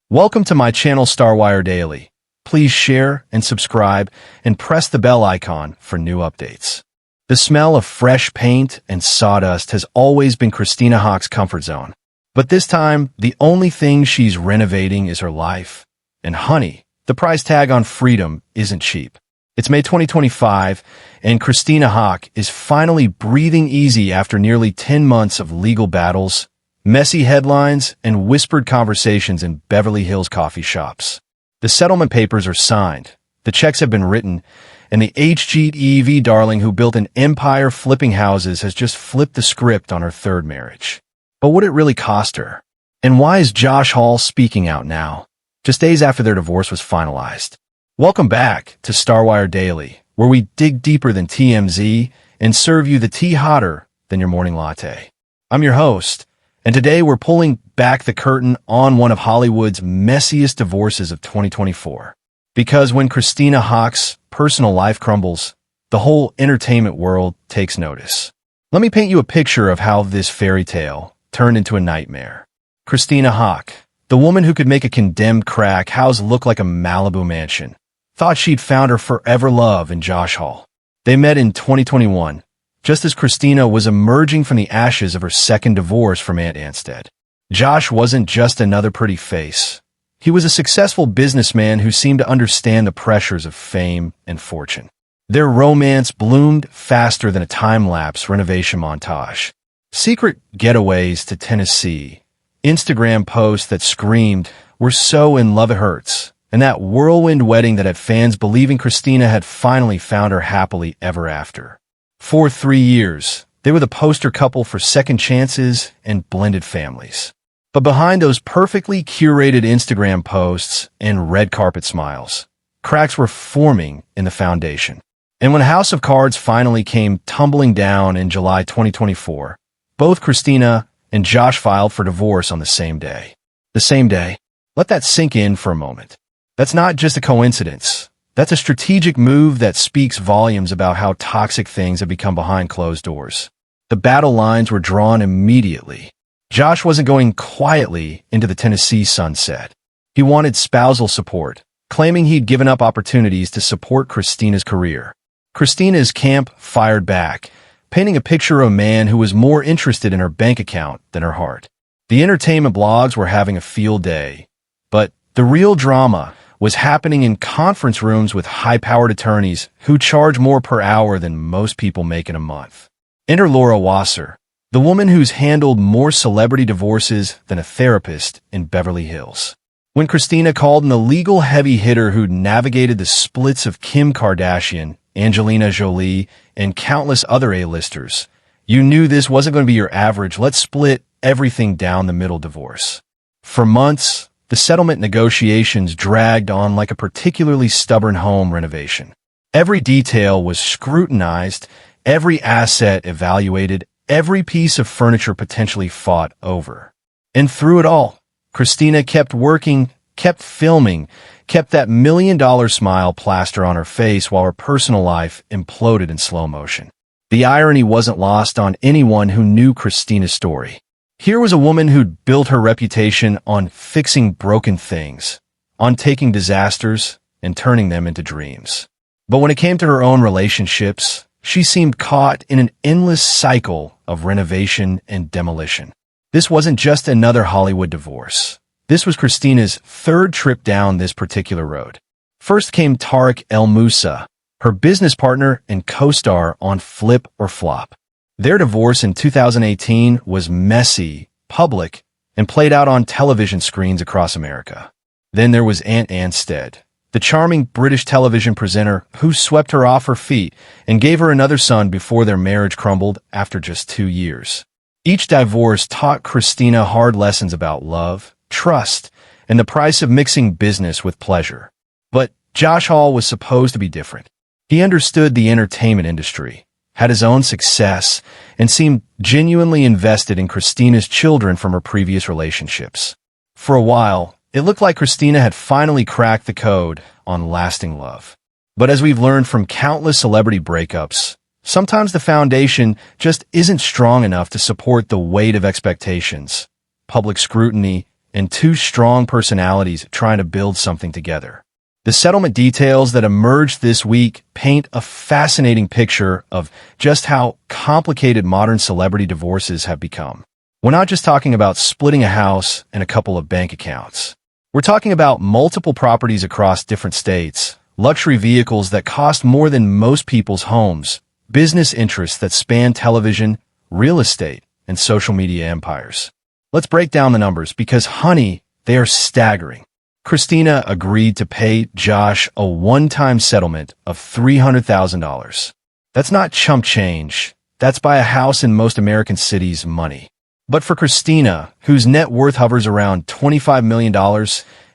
Welcome to my channel Starwire Daily. Please share and subscribe and press the bell icon for new updates. The smell of fresh paint and sawdust has always been Christina Haack's comfort zone. But this time, the only thing she's renovating is her life. And honey, the price tag on freedom isn't cheap. It's May 2025, and Christina Haack is finally breathing easy after nearly 10 months of legal battles, messy headlines, and whispered conversations in Beverly Hills coffee shops. The settlement papers are signed, the checks have been written, and the HGTV darling who built an empire flipping houses has just flipped the script on her third marriage. But what it really cost her? And why is Josh Hall speaking out now, just days after their divorce was finalized? Welcome back to Starwire Daily, where we dig deeper than TMZ and serve you the tea hotter than your morning latte. I'm your host, and today we're pulling back the curtain on one of Hollywood's messiest divorces of 2024. Because when Christina Haack's personal life crumbles, the whole entertainment world takes notice. Let me paint you a picture of how this fairy tale turned into a nightmare. Christina Haack, the woman who could make a condemned crack house look like a Malibu mansion, thought she'd found her forever love in Josh Hall. They met in 2021, just as Christina was emerging from the ashes of her second divorce from Aunt Anstead. Josh wasn't just another pretty face. He was a successful businessman who seemed to understand the pressures of fame and fortune. Their romance bloomed faster than a time-lapse renovation montage. Secret getaways to Tennessee, Instagram posts that screamed, "We're so in love it hurts," and that whirlwind wedding that had fans believing Christina had finally found her happily ever after. For 3 years, they were the poster couple for second chances and blended families. But behind those perfectly curated Instagram posts and red carpet smiles, cracks were forming in the foundation. And when House of Cards finally came tumbling down in July 2024, both Christina and Josh filed for divorce on the same day. The same day. Let that sink in for a moment. That's not just a coincidence. That's a strategic move that speaks volumes about how toxic things have become behind closed doors. The battle lines were drawn immediately. Josh wasn't going quietly into the Tennessee sunset. He wanted spousal support, claiming he'd given up opportunities to support Christina's career. Christina's camp fired back, painting a picture of a man who was more interested in her bank account than her heart. The entertainment blogs were having a field day, but the real drama was happening in conference rooms with high-powered attorneys who charge more per hour than most people make in a month. Enter Laura Wasser, the woman who's handled more celebrity divorces than a therapist in Beverly Hills. When Christina called in the legal heavy hitter who'd navigated the splits of Kim Kardashian, Angelina Jolie, and countless other A-listers, you knew this wasn't going to be your average "let's split everything down the middle" divorce. For months, the settlement negotiations dragged on like a particularly stubborn home renovation. Every detail was scrutinized, every asset evaluated, every piece of furniture potentially fought over. And through it all, Christina kept working, kept filming, kept that $1 million smile plaster on her face while her personal life imploded in slow motion. The irony wasn't lost on anyone who knew Christina's story. Here was a woman who'd built her reputation on fixing broken things, on taking disasters and turning them into dreams. But when it came to her own relationships, she seemed caught in an endless cycle of renovation and demolition. This wasn't just another Hollywood divorce. This was Christina's third trip down this particular road. First came Tariq El Moussa, her business partner and co-star on Flip or Flop. Their divorce in 2018 was messy, public, and played out on television screens across America. Then there was Aunt Anstead, the charming British television presenter who swept her off her feet and gave her another son before their marriage crumbled after just 2 years. Each divorce taught Christina hard lessons about love, trust, and the price of mixing business with pleasure. But Josh Hall was supposed to be different. He understood the entertainment industry, had his own success, and seemed genuinely invested in Christina's children from her previous relationships. For a while, it looked like Christina had finally cracked the code on lasting love. But as we've learned from countless celebrity breakups, sometimes the foundation just isn't strong enough to support the weight of expectations, public scrutiny, and two strong personalities trying to build something together. The settlement details that emerged this week paint a fascinating picture of just how complicated modern celebrity divorces have become. We're not just talking about splitting a house and a couple of bank accounts. We're talking about multiple properties across different states, luxury vehicles that cost more than most people's homes, business interests that span television, real estate, and social media empires. Let's break down the numbers because, honey, they are staggering. Christina agreed to pay Josh a one-time settlement of $300,000. That's not chump change. That's buy a house in most American cities money. But for Christina, whose net worth hovers around $25 million,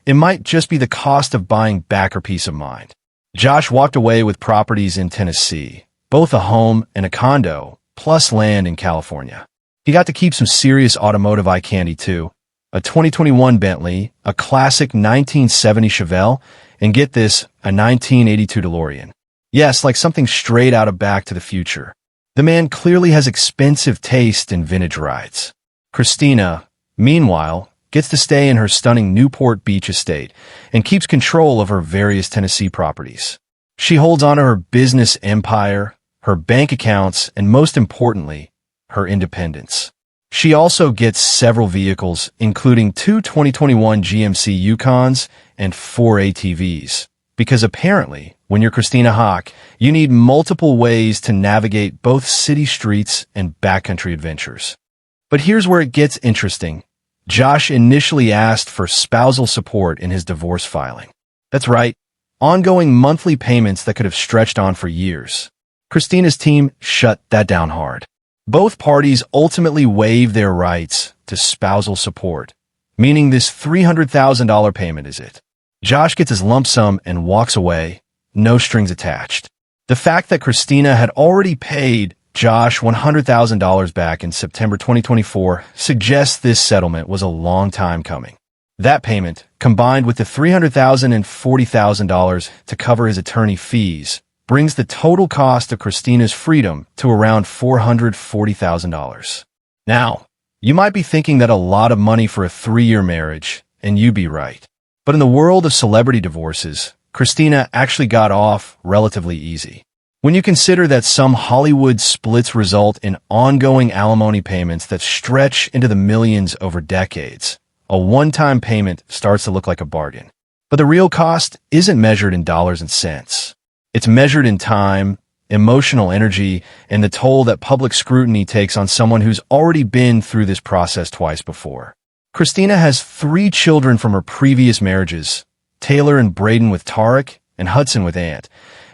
it might just be the cost of buying back her peace of mind. Josh walked away with properties in Tennessee, both a home and a condo, plus land in California. He got to keep some serious automotive eye candy too. A 2021 Bentley, a classic 1970 Chevelle, and get this, a 1982 DeLorean. Yes, like something straight out of Back to the Future. The man clearly has expensive taste in vintage rides. Christina, meanwhile, gets to stay in her stunning Newport Beach estate and keeps control of her various Tennessee properties. She holds on to her business empire, her bank accounts, and most importantly, her independence. She also gets several vehicles, including two 2021 GMC Yukons and 4 ATVs. Because apparently, when you're Christina Haack, you need multiple ways to navigate both city streets and backcountry adventures. But here's where it gets interesting. Josh initially asked for spousal support in his divorce filing. That's right, ongoing monthly payments that could have stretched on for years. Christina's team shut that down hard. Both parties ultimately waived their rights to spousal support, meaning this $300,000 payment is it. Josh gets his lump sum and walks away, no strings attached. The fact that Christina had already paid Josh $100,000 back in September 2024 suggests this settlement was a long time coming. That payment, combined with the $300,000 and $40,000 to cover his attorney fees, brings the total cost of Christina's freedom to around $440,000. Now, you might be thinking that a lot of money for a 3-year marriage, and you'd be right. But in the world of celebrity divorces, Christina actually got off relatively easy. When you consider that some Hollywood splits result in ongoing alimony payments that stretch into the millions over decades, a one-time payment starts to look like a bargain. But the real cost isn't measured in dollars and cents. It's measured in time, emotional energy, and the toll that public scrutiny takes on someone who's already been through this process twice before. Christina has 3 children from her previous marriages, Taylor and Braden with Tarek and Hudson with Ant,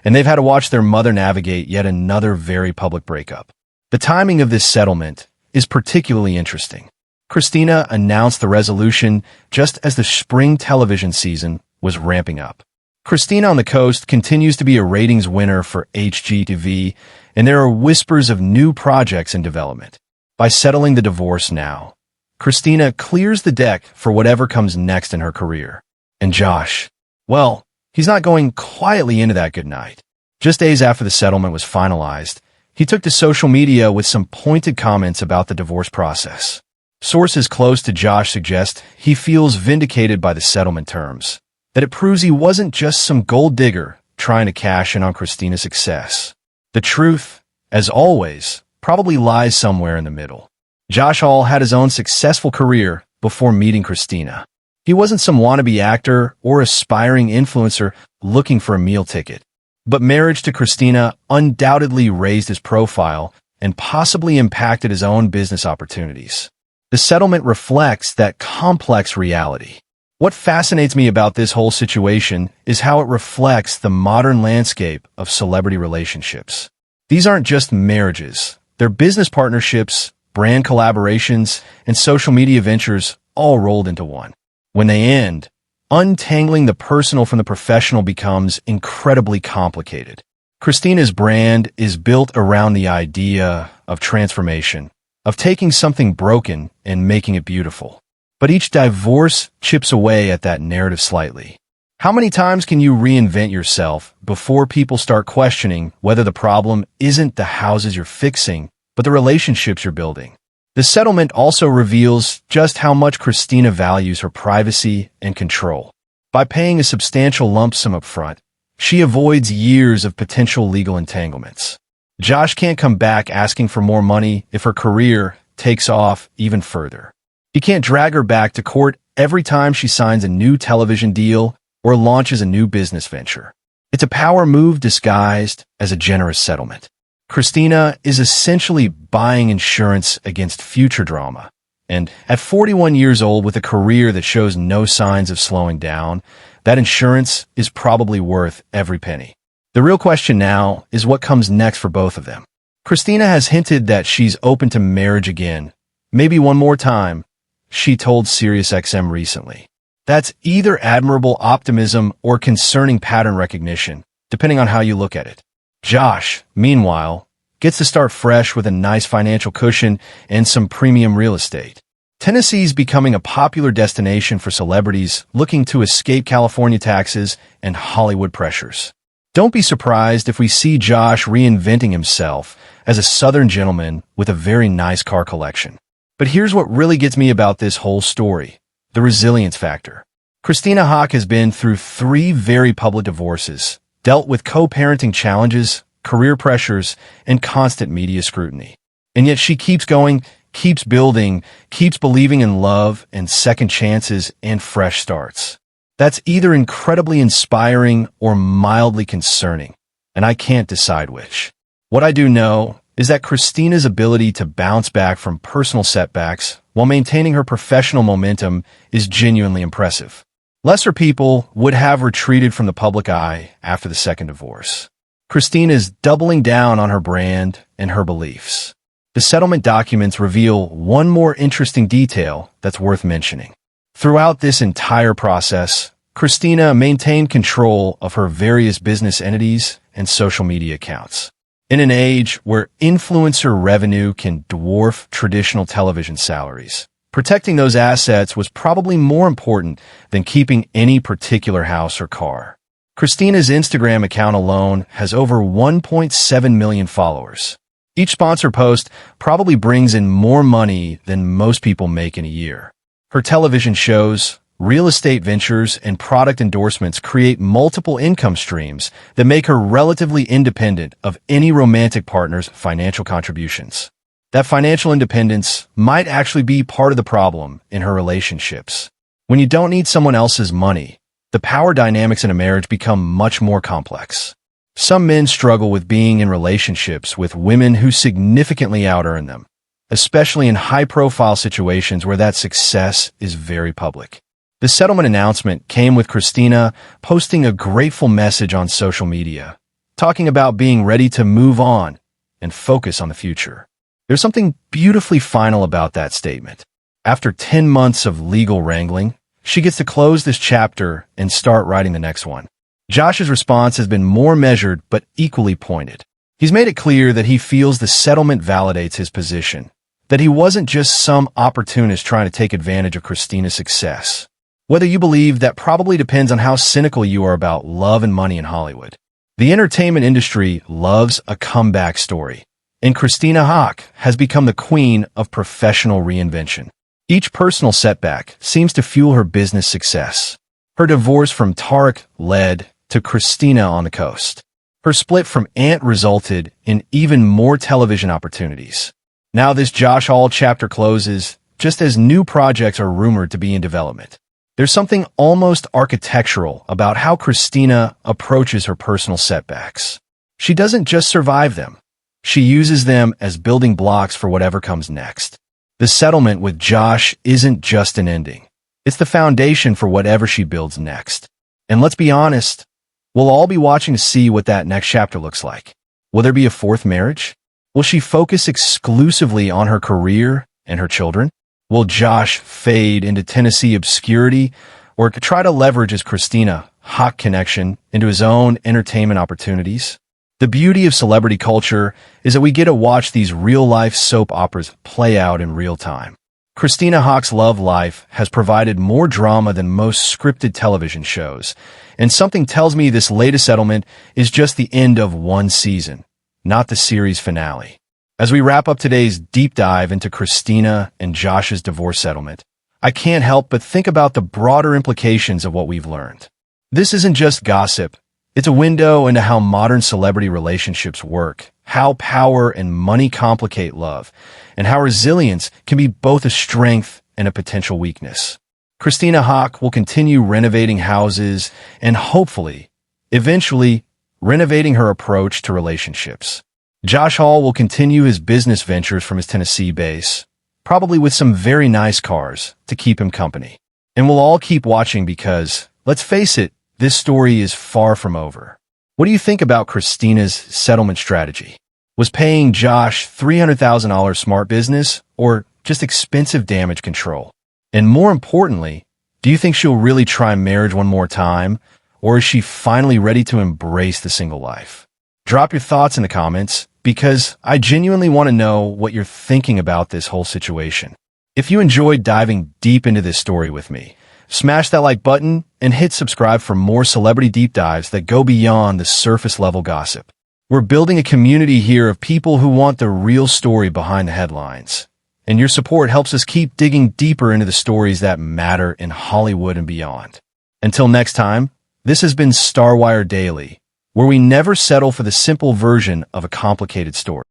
and they've had to watch their mother navigate yet another very public breakup. The timing of this settlement is particularly interesting. Christina announced the resolution just as the spring television season was ramping up. Christina on the Coast continues to be a ratings winner for HGTV, and there are whispers of new projects in development. By settling the divorce now, Christina clears the deck for whatever comes next in her career. And Josh, well, he's not going quietly into that good night. Just days after the settlement was finalized, he took to social media with some pointed comments about the divorce process. Sources close to Josh suggest he feels vindicated by the settlement terms, that it proves he wasn't just some gold digger trying to cash in on Christina's success. The truth, as always, probably lies somewhere in the middle. Josh Hall had his own successful career before meeting Christina. He wasn't some wannabe actor or aspiring influencer looking for a meal ticket. But marriage to Christina undoubtedly raised his profile and possibly impacted his own business opportunities. The settlement reflects that complex reality. What fascinates me about this whole situation is how it reflects the modern landscape of celebrity relationships. These aren't just marriages. They're business partnerships, brand collaborations, and social media ventures all rolled into one. When they end, untangling the personal from the professional becomes incredibly complicated. Christina's brand is built around the idea of transformation, of taking something broken and making it beautiful. But each divorce chips away at that narrative slightly. How many times can you reinvent yourself before people start questioning whether the problem isn't the houses you're fixing, but the relationships you're building? The settlement also reveals just how much Christina values her privacy and control. By paying a substantial lump sum up front, she avoids years of potential legal entanglements. Josh can't come back asking for more money if her career takes off even further. He can't drag her back to court every time she signs a new television deal or launches a new business venture. It's a power move disguised as a generous settlement. Christina is essentially buying insurance against future drama. And at 41 years old with a career that shows no signs of slowing down, that insurance is probably worth every penny. The real question now is what comes next for both of them. Christina has hinted that she's open to marriage again, maybe one more time, she told SiriusXM recently. That's either admirable optimism or concerning pattern recognition, depending on how you look at it. Josh, meanwhile, gets to start fresh with a nice financial cushion and some premium real estate. Tennessee's becoming a popular destination for celebrities looking to escape California taxes and Hollywood pressures. Don't be surprised if we see Josh reinventing himself as a Southern gentleman with a very nice car collection. But here's what really gets me about this whole story: the resilience factor. Christina Haack has been through 3 very public divorces, dealt with co-parenting challenges, career pressures, and constant media scrutiny. And yet she keeps going, keeps building, keeps believing in love and second chances and fresh starts. That's either incredibly inspiring or mildly concerning, and I can't decide which. What I do know is that Christina's ability to bounce back from personal setbacks while maintaining her professional momentum is genuinely impressive. Lesser people would have retreated from the public eye after the second divorce. Christina is doubling down on her brand and her beliefs. The settlement documents reveal one more interesting detail that's worth mentioning. Throughout this entire process, Christina maintained control of her various business entities and social media accounts. In an age where influencer revenue can dwarf traditional television salaries, protecting those assets was probably more important than keeping any particular house or car. Christina's Instagram account alone has over 1.7 million followers. Each sponsor post probably brings in more money than most people make in a year. Her television shows, real estate ventures, and product endorsements create multiple income streams that make her relatively independent of any romantic partner's financial contributions. That financial independence might actually be part of the problem in her relationships. When you don't need someone else's money, the power dynamics in a marriage become much more complex. Some men struggle with being in relationships with women who significantly out-earn them, especially in high-profile situations where that success is very public. The settlement announcement came with Christina posting a grateful message on social media, talking about being ready to move on and focus on the future. There's something beautifully final about that statement. After 10 months of legal wrangling, she gets to close this chapter and start writing the next one. Josh's response has been more measured but equally pointed. He's made it clear that he feels the settlement validates his position, that he wasn't just some opportunist trying to take advantage of Christina's success. Whether you believe that probably depends on how cynical you are about love and money in Hollywood. The entertainment industry loves a comeback story, and Christina Haack has become the queen of professional reinvention. Each personal setback seems to fuel her business success. Her divorce from Tarek led to Christina on the coast. Her split from Ant resulted in even more television opportunities. Now this Josh Hall chapter closes just as new projects are rumored to be in development. There's something almost architectural about how Christina approaches her personal setbacks. She doesn't just survive them. She uses them as building blocks for whatever comes next. The settlement with Josh isn't just an ending. It's the foundation for whatever she builds next. And let's be honest, we'll all be watching to see what that next chapter looks like. Will there be a fourth marriage? Will she focus exclusively on her career and her children? Will Josh fade into Tennessee obscurity or try to leverage his Christina Haack connection into his own entertainment opportunities? The beauty of celebrity culture is that we get to watch these real-life soap operas play out in real time. Christina Haack's love life has provided more drama than most scripted television shows, and something tells me this latest settlement is just the end of one season, not the series finale. As we wrap up today's deep dive into Christina and Josh's divorce settlement, I can't help but think about the broader implications of what we've learned. This isn't just gossip. It's a window into how modern celebrity relationships work, how power and money complicate love, and how resilience can be both a strength and a potential weakness. Christina Haack will continue renovating houses and hopefully, eventually, renovating her approach to relationships. Josh Hall will continue his business ventures from his Tennessee base, probably with some very nice cars to keep him company. And we'll all keep watching because, let's face it, this story is far from over. What do you think about Christina's settlement strategy? Was paying Josh $300,000 smart business or just expensive damage control? And more importantly, do you think she'll really try marriage one more time, or is she finally ready to embrace the single life? Drop your thoughts in the comments, because I genuinely want to know what you're thinking about this whole situation. If you enjoyed diving deep into this story with me, smash that like button and hit subscribe for more celebrity deep dives that go beyond the surface level gossip. We're building a community here of people who want the real story behind the headlines. And your support helps us keep digging deeper into the stories that matter in Hollywood and beyond. Until next time, this has been Star Wire Daily, where we never settle for the simple version of a complicated story.